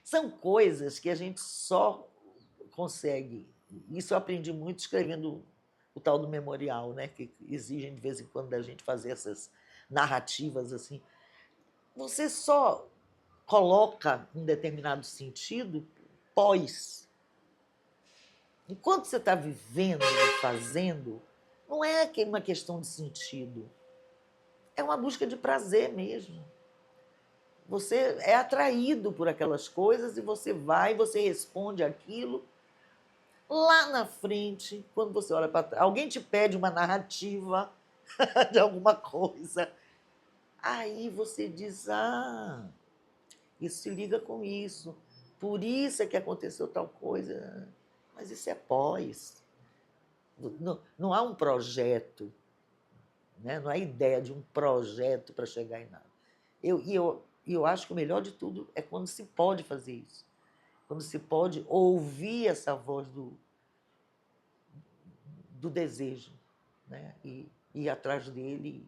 São coisas que a gente só consegue. Isso eu aprendi muito escrevendo o tal do memorial, né? Que exigem de vez em quando da gente fazer essas narrativas assim. Você só coloca um determinado sentido pós. Enquanto você está vivendo e fazendo, não é uma questão de sentido, é uma busca de prazer mesmo. Você é atraído por aquelas coisas e você vai, você responde aquilo. Lá na frente, quando você olha para trás, alguém te pede uma narrativa de alguma coisa, aí você diz: ah, isso se liga com isso, por isso é que aconteceu tal coisa. Mas isso é pós. Não há um projeto, né? Não há ideia de um projeto para chegar em nada. Eu acho que o melhor de tudo é quando se pode fazer isso, quando se pode ouvir essa voz do desejo, né? E ir atrás dele,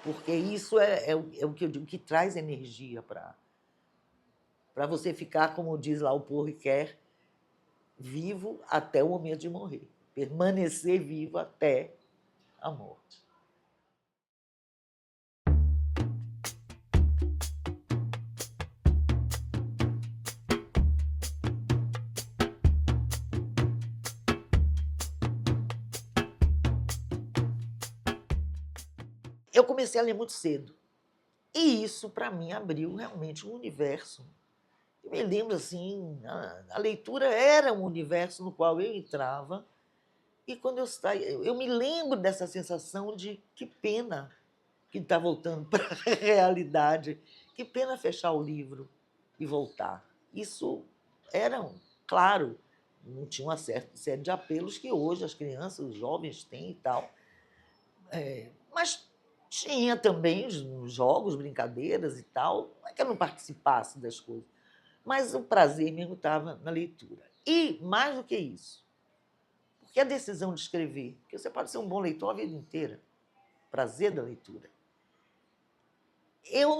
porque isso é o que eu digo, que traz energia para você ficar, como diz lá o Paul Ricoeur, vivo até o momento de morrer, permanecer vivo até a morte. Eu comecei a ler muito cedo. E isso, para mim, abriu realmente um universo. Eu me lembro assim, a leitura era um universo no qual eu entrava, e quando eu saía, eu me lembro dessa sensação de que pena que está voltando para a realidade, que pena fechar o livro e voltar. Isso era, claro, não tinha uma certa série de apelos que hoje as crianças, os jovens têm e tal, mas tinha também os jogos, brincadeiras e tal, não é que eu não participasse das coisas, mas o prazer mesmo estava na leitura. E, mais do que isso, porque a decisão de escrever, porque você pode ser um bom leitor a vida inteira, prazer da leitura. Eu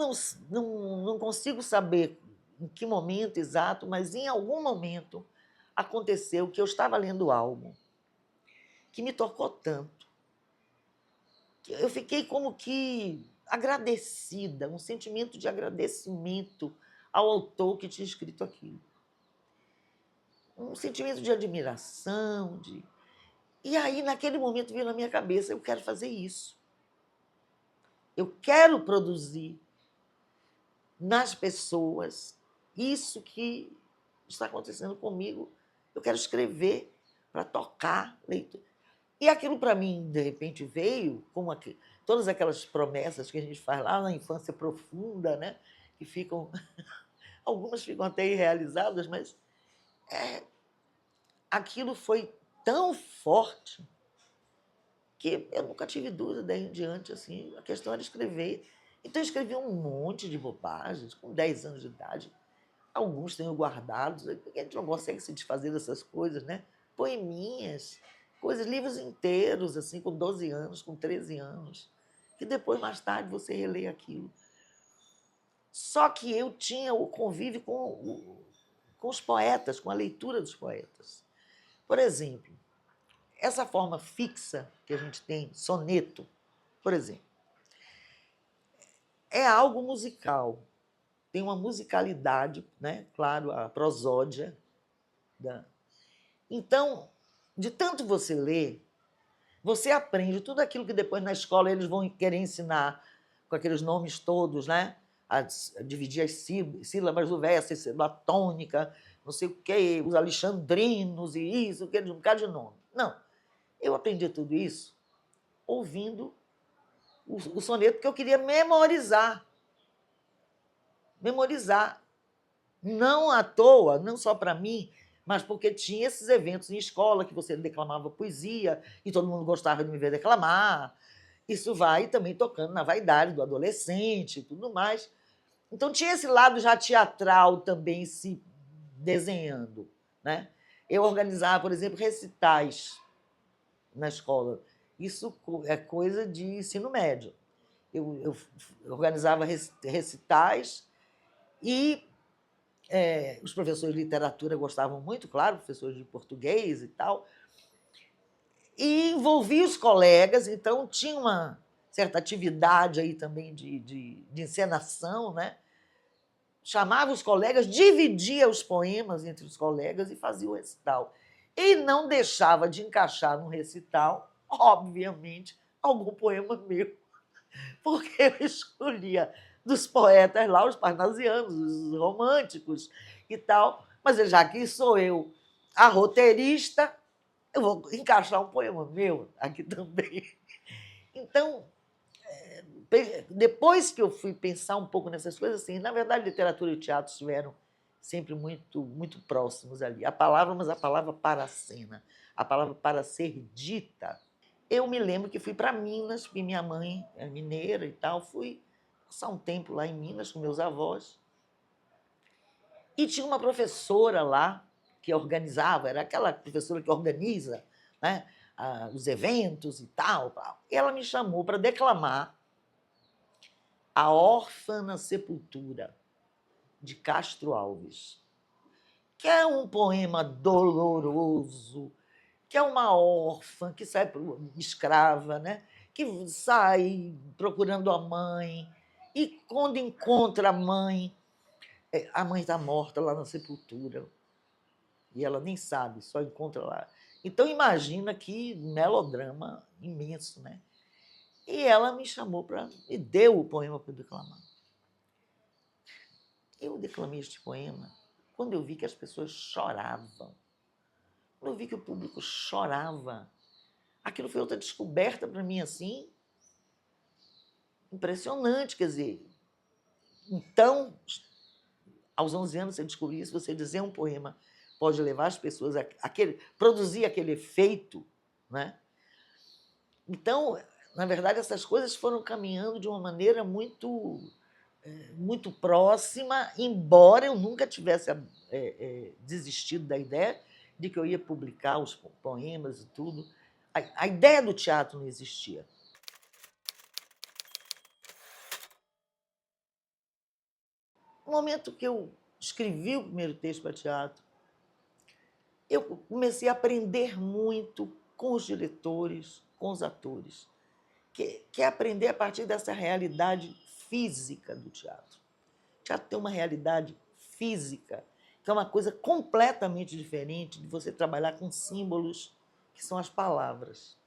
não consigo saber em que momento exato, mas em algum momento aconteceu que eu estava lendo algo que me tocou tanto, que eu fiquei como que agradecida, um sentimento de agradecimento ao autor que tinha escrito aquilo. Um sentimento de admiração, de... E aí, naquele momento, veio na minha cabeça, eu quero fazer isso. Eu quero produzir nas pessoas isso que está acontecendo comigo. Eu quero escrever para tocar leitura. E aquilo, para mim, de repente, veio como todas aquelas promessas que a gente faz lá na infância profunda, né? Que ficam... Algumas ficam até irrealizadas, mas aquilo foi tão forte que eu nunca tive dúvida daí em diante, assim, a questão era escrever. Então eu escrevi um monte de bobagens, com 10 anos de idade. Alguns tenho guardados, porque a gente não consegue se desfazer dessas coisas, né? Poeminhas, coisas, livros inteiros, assim, com 12 anos, com 13 anos, que depois, mais tarde, você relê aquilo. Só que eu tinha o convívio com os poetas, com a leitura dos poetas. Por exemplo, essa forma fixa que a gente tem, soneto, por exemplo, é algo musical, tem uma musicalidade, né? Claro, a prosódia. Então, de tanto você ler, você aprende tudo aquilo que depois na escola eles vão querer ensinar, com aqueles nomes todos, né? A dividir as sílabas do verso, a sílaba tônica, não sei o quê, os alexandrinos e isso, um bocado de nome. Não, eu aprendi tudo isso ouvindo o soneto que eu queria memorizar. Memorizar. Não à toa, não só para mim, mas porque tinha esses eventos em escola que você declamava poesia e todo mundo gostava de me ver declamar. Isso vai também tocando na vaidade do adolescente e tudo mais. Então tinha esse lado já teatral também se desenhando, né? Eu organizava, por exemplo, recitais na escola. Isso é coisa de ensino médio. Eu organizava recitais e Os professores de literatura gostavam muito, claro, professores de português e tal, e envolvia os colegas, então tinha uma certa atividade aí também de encenação, né? Chamava os colegas, dividia os poemas entre os colegas e fazia o recital. E não deixava de encaixar no recital, obviamente, algum poema meu, porque eu escolhia dos poetas lá, os parnasianos, os românticos e tal, mas já que sou eu a roteirista, eu vou encaixar um poema meu aqui também. Então, depois que eu fui pensar um pouco nessas coisas, assim, na verdade, literatura e teatro estiveram sempre muito próximos ali. A palavra, mas a palavra para a cena, a palavra para ser dita. Eu me lembro que fui para Minas, porque minha mãe é mineira e tal, fui passar um tempo lá em Minas com meus avós. E tinha uma professora lá que organizava, era aquela professora que organiza, né, os eventos e tal. E ela me chamou para declamar A Órfã na Sepultura, de Castro Alves, que é um poema doloroso, que é uma órfã que sai escrava, né? Que sai procurando a mãe, e quando encontra a mãe está morta lá na sepultura, e ela nem sabe, só encontra lá. Então, imagina que melodrama imenso, né? E ela me chamou para... me deu o poema para eu declamar. Eu declamei este poema quando eu vi que as pessoas choravam. Quando eu vi que o público chorava. Aquilo foi outra descoberta para mim, assim, impressionante. Quer dizer, então, aos 11 anos você descobriu isso, você dizer um poema pode levar as pessoas produzir aquele efeito, né? Então, na verdade, essas coisas foram caminhando de uma maneira muito próxima, embora eu nunca tivesse desistido da ideia de que eu ia publicar os poemas e tudo. A ideia do teatro não existia. No momento que eu escrevi o primeiro texto para teatro, eu comecei a aprender muito com os diretores, com os atores, que é aprender a partir dessa realidade física do teatro. O teatro tem uma realidade física, que é uma coisa completamente diferente de você trabalhar com símbolos, que são as palavras.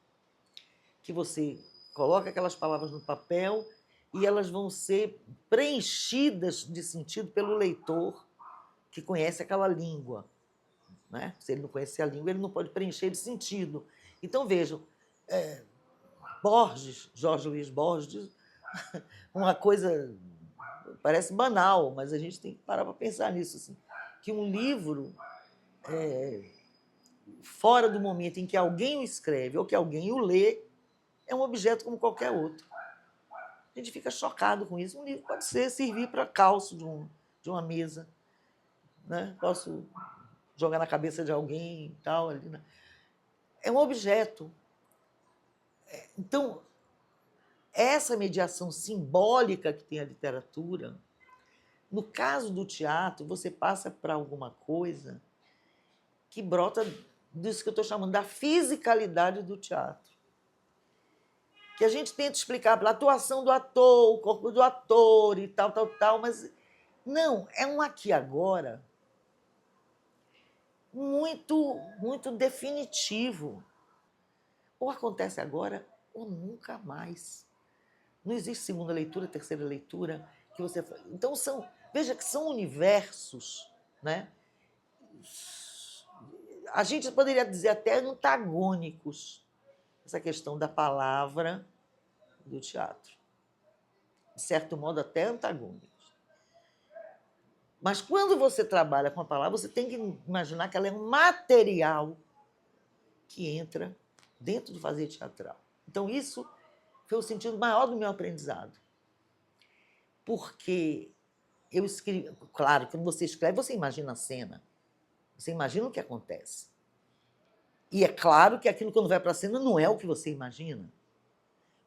Que você coloca aquelas palavras no papel e elas vão ser preenchidas de sentido pelo leitor que conhece aquela língua. Né? Se ele não conhecer a língua, ele não pode preencher de sentido. Então, vejam, Borges, Jorge Luiz Borges, uma coisa parece banal, mas a gente tem que parar para pensar nisso. Assim, que um livro, fora do momento em que alguém o escreve ou que alguém o lê, é um objeto como qualquer outro. A gente fica chocado com isso. Um livro pode servir para calço de uma mesa. Né? Posso jogar na cabeça de alguém e tal. Ali, né? É um objeto. Então, essa mediação simbólica que tem a literatura, no caso do teatro, você passa para alguma coisa que brota disso que eu estou chamando da fisicalidade do teatro. Que a gente tenta explicar pela atuação do ator, o corpo do ator e tal, mas não, é um aqui agora muito definitivo. Ou acontece agora ou nunca mais. Não existe segunda leitura, terceira leitura que você. Então veja que são universos, né? A gente poderia dizer até antagônicos, essa questão da palavra do teatro. De certo modo, até antagônicos. Mas quando você trabalha com a palavra, você tem que imaginar que ela é um material que entra dentro do fazer teatral. Então, isso foi o sentido maior do meu aprendizado. Porque eu escrevi... Claro, quando você escreve, você imagina a cena. Você imagina o que acontece. E é claro que aquilo, quando vai para a cena, não é o que você imagina.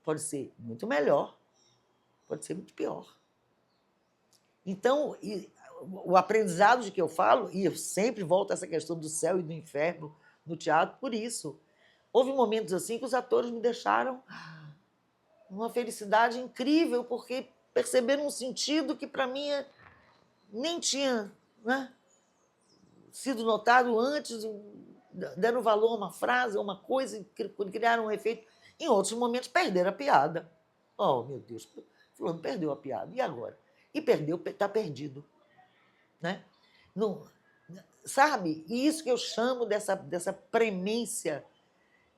Pode ser muito melhor, pode ser muito pior. Então, o aprendizado de que eu falo, e eu sempre volto a essa questão do céu e do inferno no teatro, por isso. Houve momentos assim que os atores me deixaram uma felicidade incrível, porque perceberam um sentido que para mim nem tinha, né, sido notado antes, deram valor a uma frase, a uma coisa, criaram um efeito. Em outros momentos perderam a piada. Oh, meu Deus, fulano perdeu a piada, e agora? E perdeu, está perdido. Né? Não, sabe? E isso que eu chamo dessa premência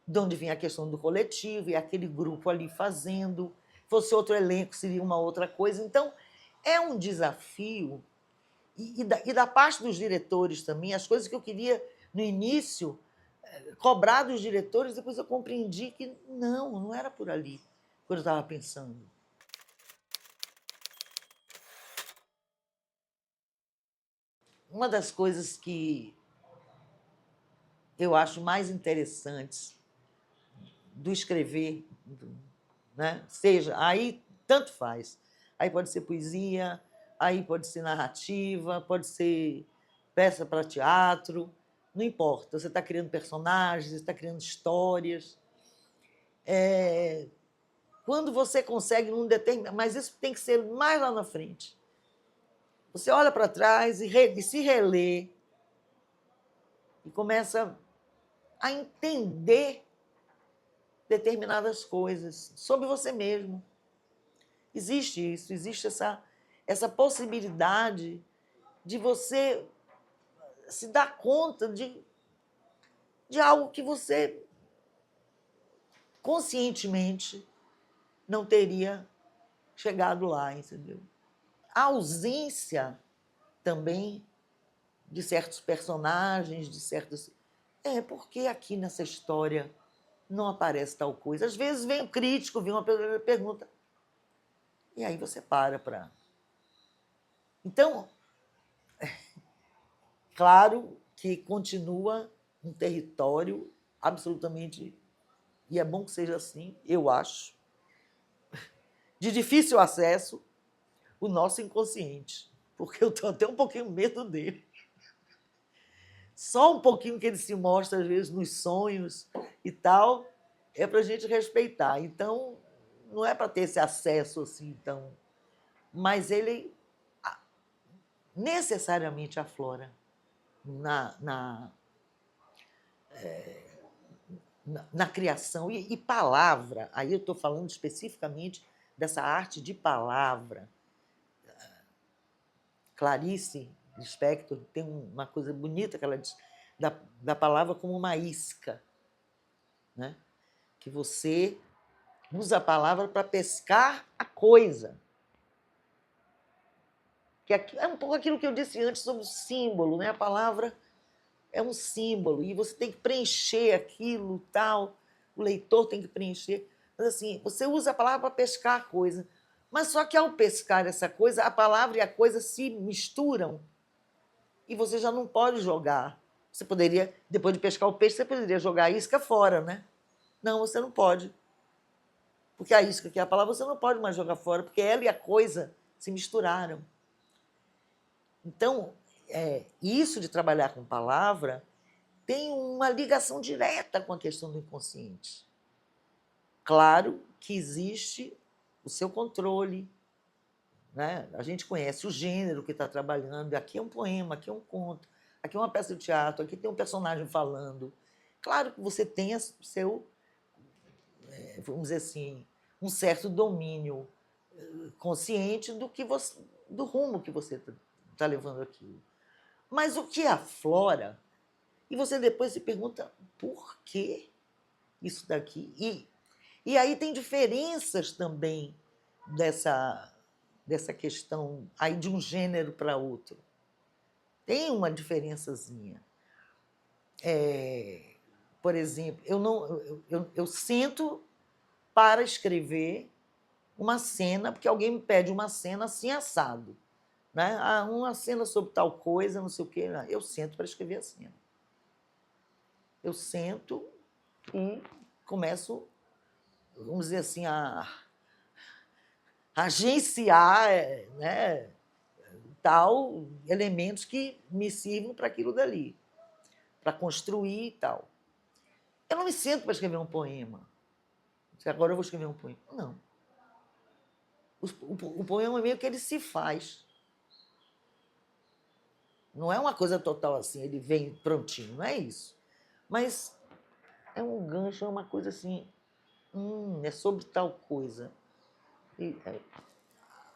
de onde vem a questão do coletivo, e aquele grupo ali fazendo. Fosse outro elenco, seria uma outra coisa. Então, é um desafio. E da parte dos diretores também, as coisas que eu queria, no início, cobrar dos diretores, depois eu compreendi que não era por ali que eu estava pensando. Uma das coisas que eu acho mais interessantes do escrever, né? Seja, aí tanto faz. Aí pode ser poesia, aí pode ser narrativa, pode ser peça para teatro, não importa. Você está criando personagens, você está criando histórias. Quando você consegue num determinado... Mas isso tem que ser mais lá na frente. Você olha para trás e se relê e começa a entender determinadas coisas sobre você mesmo. Existe isso, existe essa possibilidade de você se dar conta de algo que você conscientemente não teria chegado lá, entendeu? A ausência também de certos personagens, de certos... porque aqui nessa história não aparece tal coisa. Às vezes vem um crítico, vem uma pergunta, e aí você para. Então, claro que continua um território absolutamente, e é bom que seja assim, eu acho, de difícil acesso, o nosso inconsciente, porque eu tenho até um pouquinho medo dele. Só um pouquinho que ele se mostra, às vezes, nos sonhos e tal, é para a gente respeitar. Então, não é para ter esse acesso assim, então, mas ele necessariamente aflora na criação. E palavra, aí eu estou falando especificamente dessa arte de palavra. Clarice Lispector tem uma coisa bonita que ela diz da palavra como uma isca, né? Que você usa a palavra para pescar a coisa. Que é um pouco aquilo que eu disse antes sobre o símbolo, né? A palavra é um símbolo e você tem que preencher aquilo, tal. O leitor tem que preencher. Mas assim, você usa a palavra para pescar a coisa. Mas só que ao pescar essa coisa, a palavra e a coisa se misturam e você já não pode jogar. Você poderia, depois de pescar o peixe, você poderia jogar a isca fora, né? Não, você não pode. Porque a isca, que é a palavra, você não pode mais jogar fora, porque ela e a coisa se misturaram. Então, isso de trabalhar com palavra tem uma ligação direta com a questão do inconsciente. Claro que existe o seu controle, né? A gente conhece o gênero que está trabalhando, aqui é um poema, aqui é um conto, aqui é uma peça de teatro, aqui tem um personagem falando. Claro que você tem o seu, vamos dizer assim, um certo domínio consciente do rumo que você está levando aquilo. Mas o que aflora, e você depois se pergunta por que isso daqui? E aí tem diferenças também dessa questão aí de um gênero para outro. Tem uma diferençazinha. Por exemplo, eu sento para escrever uma cena, porque alguém me pede uma cena assim assado. Né? Uma cena sobre tal coisa, não sei o quê. Eu sento para escrever a cena. Eu sento e começo, vamos dizer assim, a agenciar, né, tal, elementos que me sirvam para aquilo dali, para construir e tal. Eu não me sento para escrever um poema. Agora eu vou escrever um poema. Não. O poema é meio que ele se faz. Não é uma coisa total assim, ele vem prontinho, não é isso. Mas é um gancho, é uma coisa assim, é sobre tal coisa.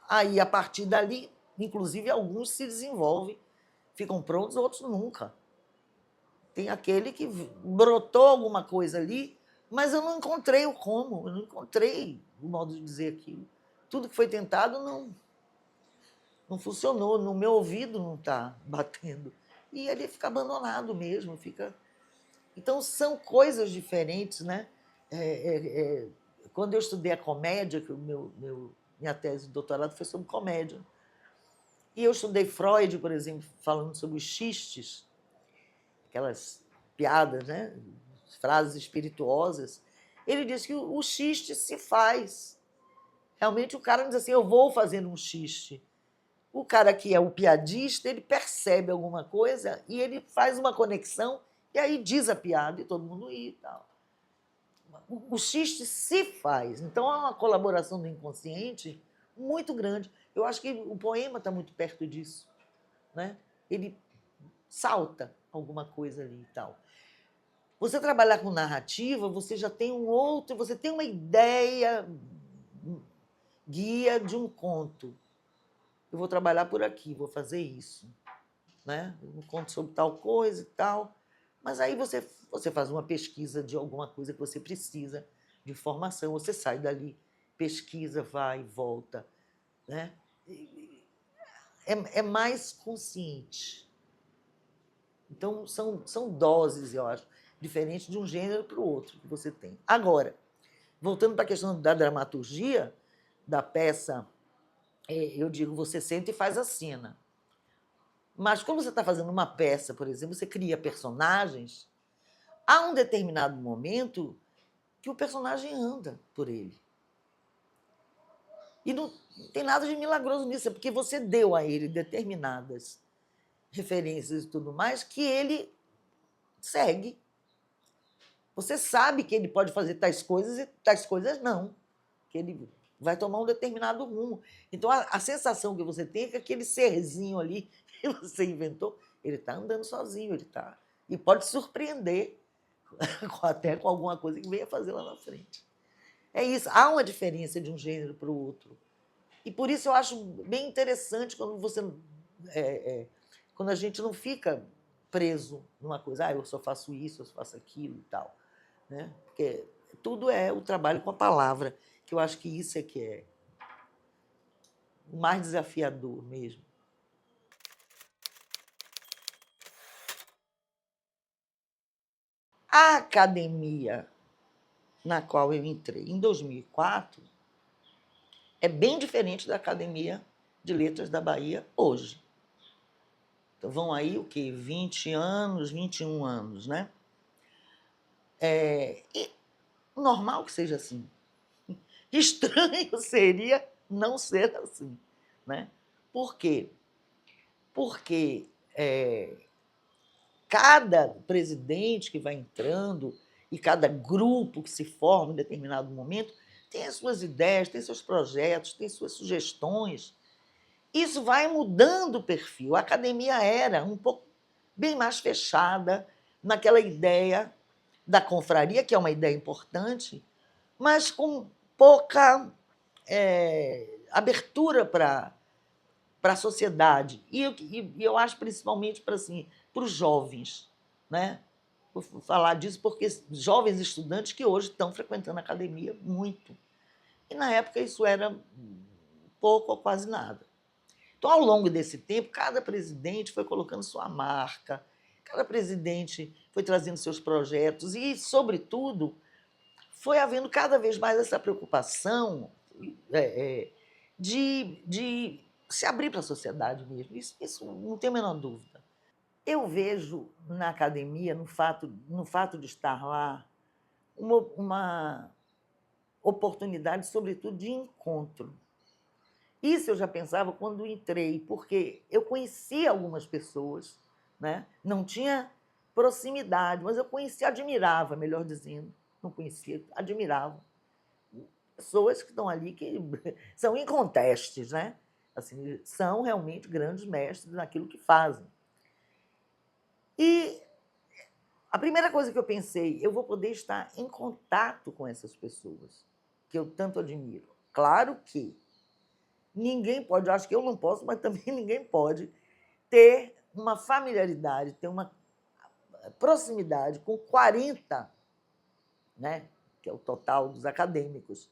Aí, a partir dali, inclusive, alguns se desenvolvem, ficam prontos, outros nunca. Tem aquele que brotou alguma coisa ali, mas eu não encontrei o como, eu não encontrei o modo de dizer aquilo. Tudo que foi tentado não funcionou, no meu ouvido não está batendo. E ele fica abandonado mesmo, fica... Então, são coisas diferentes, né? Quando eu estudei a comédia, que minha tese de doutorado foi sobre comédia, e eu estudei Freud, por exemplo, falando sobre os xistes, aquelas piadas, né? Frases espirituosas, ele diz que o xiste se faz. Realmente o cara diz assim, eu vou fazer um xiste. O cara que é o piadista, ele percebe alguma coisa e ele faz uma conexão e aí diz a piada e todo mundo ri e tal. O xiste se faz. Então, há uma colaboração do inconsciente muito grande. Eu acho que o poema está muito perto disso, né? Ele salta alguma coisa ali e tal. Você trabalhar com narrativa, você já tem você tem uma ideia guia de um conto. Eu vou trabalhar por aqui, vou fazer isso, né? Um conto sobre tal coisa e tal. Mas aí você faz uma pesquisa de alguma coisa que você precisa de informação, você sai dali, pesquisa, vai e volta, né? É mais consciente. Então, são doses, eu acho, diferentes de um gênero para o outro que você tem. Agora, voltando para a questão da dramaturgia da peça, eu digo, você senta e faz a cena. Mas quando você está fazendo uma peça, por exemplo, você cria personagens, há um determinado momento que o personagem anda por ele. E não tem nada de milagroso nisso, é porque você deu a ele determinadas referências e tudo mais que ele segue. Você sabe que ele pode fazer tais coisas e tais coisas não, que ele vai tomar um determinado rumo. Então, a sensação que você tem é que aquele serzinho ali que você inventou, ele está andando sozinho, ele está... E pode surpreender até com alguma coisa que venha fazer lá na frente. É isso, há uma diferença de um gênero para o outro. E por isso eu acho bem interessante quando quando a gente não fica preso numa coisa, eu só faço isso, eu só faço aquilo e tal. Né? Porque tudo é o trabalho com a palavra, que eu acho que isso é que é o mais desafiador mesmo. A academia na qual eu entrei em 2004 é bem diferente da Academia de Letras da Bahia hoje. Então, vão aí o quê? 20 anos, 21 anos, né? E normal que seja assim. Estranho seria não ser assim, né? Por quê? Porque cada presidente que vai entrando e cada grupo que se forma em determinado momento tem as suas ideias, tem seus projetos, tem suas sugestões. Isso vai mudando o perfil. A academia era um pouco bem mais fechada naquela ideia da confraria, que é uma ideia importante, mas com pouca abertura para a sociedade. E eu acho principalmente para assim, os jovens. Né? Vou falar disso porque jovens estudantes que hoje estão frequentando a academia muito. E na época isso era pouco ou quase nada. Então, ao longo desse tempo, cada presidente foi colocando sua marca, cada presidente foi trazendo seus projetos e, sobretudo, foi havendo cada vez mais essa preocupação de se abrir para a sociedade mesmo. Isso não tem a menor dúvida. Eu vejo na academia, no fato de estar lá, uma oportunidade, sobretudo, de encontro. Isso eu já pensava quando entrei, porque eu conhecia algumas pessoas, né? Não tinha proximidade, mas eu conhecia, admirava, melhor dizendo, não conhecia, admirava. Pessoas que estão ali que são incontestes, né? Assim, são realmente grandes mestres naquilo que fazem. E a primeira coisa que eu pensei, eu vou poder estar em contato com essas pessoas que eu tanto admiro. Claro que ninguém pode, eu acho que eu não posso, mas também ninguém pode ter uma familiaridade, ter uma proximidade com 40, né, que é o total dos acadêmicos.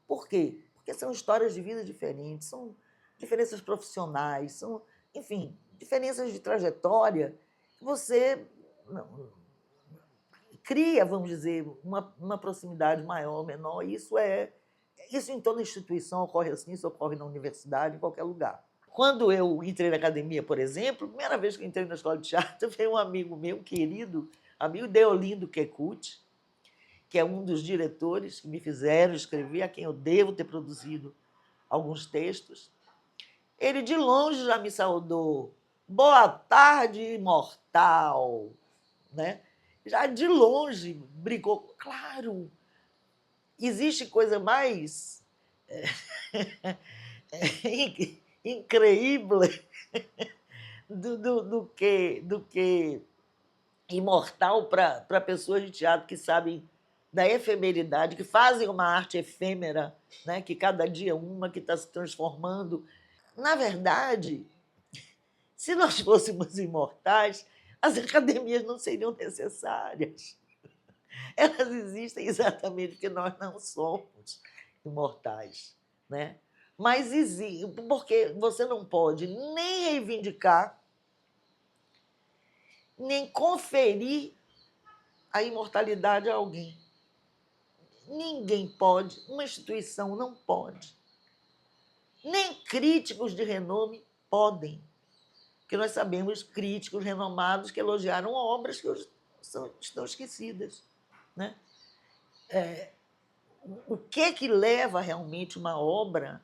Por quê? Porque são histórias de vida diferentes, são diferenças profissionais, são, enfim, diferenças de trajetória. Você cria, vamos dizer, uma proximidade maior ou menor. Isso em toda instituição ocorre assim, isso ocorre na universidade, em qualquer lugar. Quando eu entrei na academia, por exemplo, a primeira vez que eu entrei na escola de teatro, veio um amigo meu, querido, amigo Deolindo Kekuchi, que é um dos diretores que me fizeram escrever, a quem eu devo ter produzido alguns textos. Ele de longe já me saudou. Boa tarde, imortal. Né? Já de longe brigou. Claro, existe coisa mais incrível do que imortal para pessoas de teatro que sabem da efemeridade, que fazem uma arte efêmera, né? Que cada dia uma, que está se transformando. Na verdade, se nós fôssemos imortais, as academias não seriam necessárias. Elas existem exatamente porque nós não somos imortais, né? Mas existe, porque você não pode nem reivindicar, nem conferir a imortalidade a alguém. Ninguém pode, uma instituição não pode. Nem críticos de renome podem. Porque nós sabemos críticos renomados que elogiaram obras que hoje estão esquecidas. Né? O que leva realmente uma obra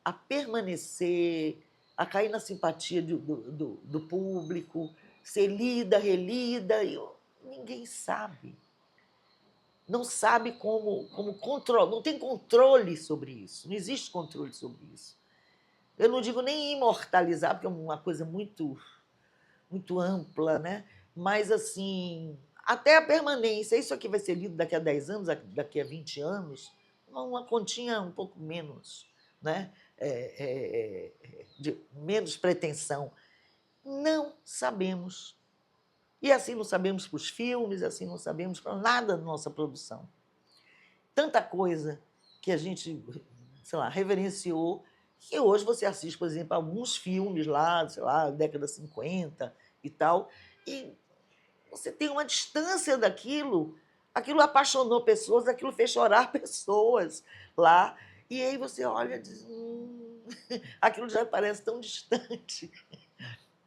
a permanecer, a cair na simpatia do público, ser lida, relida? Ninguém sabe. Não sabe como controlar, não tem controle sobre isso, não existe controle sobre isso. Eu não digo nem imortalizar, porque é uma coisa muito ampla, né? Mas, assim, até a permanência. Isso aqui vai ser lido daqui a 10 anos, daqui a 20 anos, uma continha um pouco menos, né? De menos pretensão. Não sabemos. E assim não sabemos para os filmes, assim não sabemos para nada da nossa produção. Tanta coisa que a gente, sei lá, reverenciou, que hoje você assiste, por exemplo, alguns filmes lá, sei lá, década 50 e tal, e você tem uma distância daquilo, aquilo apaixonou pessoas, aquilo fez chorar pessoas lá, e aí você olha e diz, aquilo já parece tão distante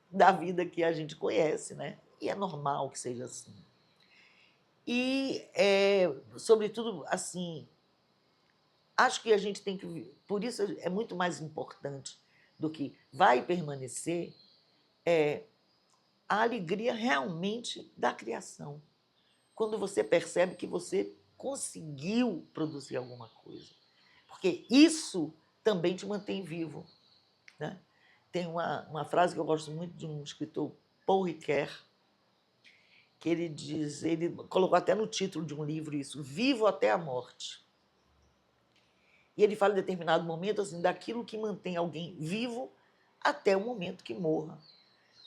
da vida que a gente conhece, né? E é normal que seja assim. E, sobretudo, assim, acho que a gente tem que... Por isso é muito mais importante do que vai permanecer a alegria realmente da criação. Quando você percebe que você conseguiu produzir alguma coisa. Porque isso também te mantém vivo. Né? Tem uma frase que eu gosto muito de um escritor, Paul Ricoeur, que ele diz, ele colocou até no título de um livro isso, Vivo até a morte. E ele fala em determinado momento assim, daquilo que mantém alguém vivo até o momento que morra.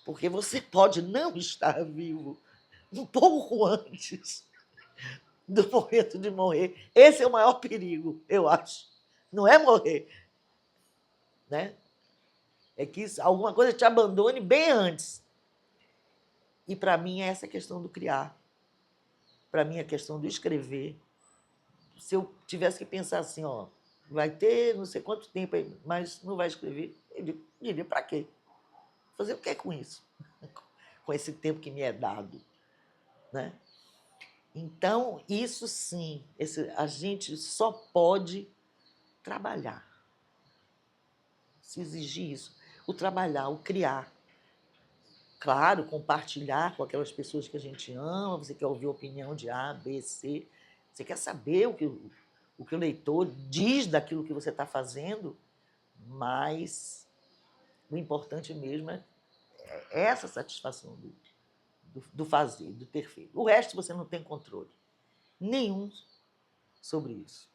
Porque você pode não estar vivo um pouco antes do momento de morrer. Esse é o maior perigo, eu acho. Não é morrer, né? É que alguma coisa te abandone bem antes. E para mim é essa questão do criar. Para mim é a questão do escrever. Se eu tivesse que pensar assim, ó, vai ter não sei quanto tempo, mas não vai escrever, eu diria, para quê? Fazer o que com isso? Com esse tempo que me é dado. Né? Então, isso sim, a gente só pode trabalhar. se exigir isso. O trabalhar, o criar. Claro, compartilhar com aquelas pessoas que a gente ama, você quer ouvir a opinião de A, B, C, você quer saber o que o leitor diz daquilo que você está fazendo, mas o importante mesmo é essa satisfação do fazer, do ter feito. O resto você não tem controle nenhum sobre isso.